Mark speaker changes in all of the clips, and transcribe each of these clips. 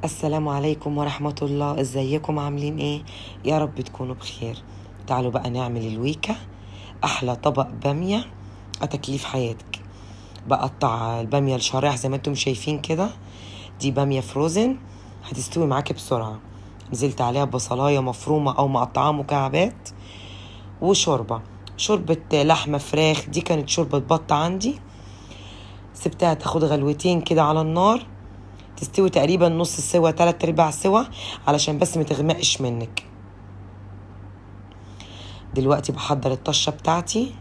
Speaker 1: السلام عليكم ورحمة الله. ازيكم عاملين ايه؟ يا رب تكونوا بخير. تعالوا بقى نعمل الويكة، احلى طبق بامية تكليف حياتك. بقطع البامية لشرايح زي ما انتم شايفين كده. دي بامية فروزن هتستوي معاكي بسرعة. نزلت عليها بصلاية مفرومة او مقطعة مكعبات شوربة لحمة فراخ. دي كانت شوربة بط عندي، سبتها تاخد غلوتين كده على النار، تستوي تقريبا نص السوا 3/4 سوا علشان بس متغمقش منك. دلوقتي بحضر الطشة بتاعتي،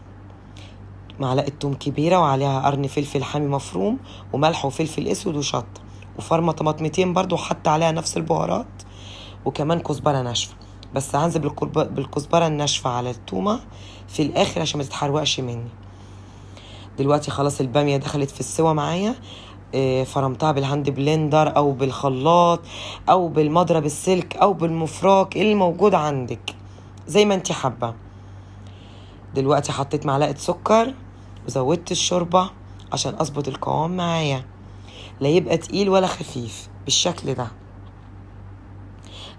Speaker 1: معلقة توم كبيرة وعليها قرن فلفل حامي مفروم وملح وفلفل اسود وشطة وفرمة طماطمتين برضو، حتى عليها نفس البهارات، وكمان كزبرة ناشفة. بس هنزل بالكزبرة الناشفة على التومة في الاخر عشان ما تتحرقش مني. دلوقتي خلاص البامية دخلت في السوا معايا. فرمتها بالهاند بلندر او بالخلاط او بالمضرب السلك او بالمفراك اللي موجود عندك زي ما انت حابة. دلوقتي حطيت معلقة سكر وزودت الشوربة عشان اظبط القوام معايا، لا يبقى تقيل ولا خفيف بالشكل ده.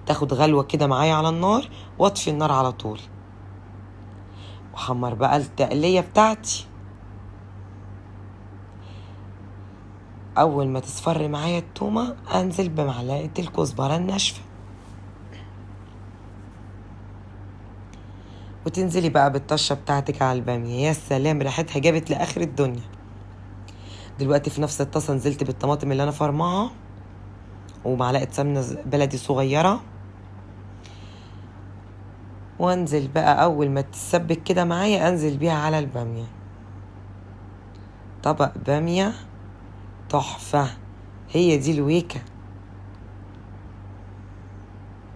Speaker 1: تاخد غلوة كده معايا على النار واطفي النار على طول، وحمر بقى التقلية بتاعتي. اول ما تصفر معايا التومة انزل بمعلقة الكزبرة الناشفة، وتنزلي بقى بالطشة بتاعتك على البامية. يا سلام، ريحتها جابت لآخر الدنيا. دلوقتي في نفس الطاسة نزلت بالطماطم اللي انا فرماها ومعلقة سمنة بلدي صغيرة، وانزل بقى اول ما تسبك كده معايا انزل بيها على البامية. طبق بامية تحفة، هي دي الويكة،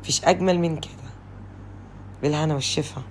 Speaker 1: مفيش اجمل من كده. بالهنا والشفا.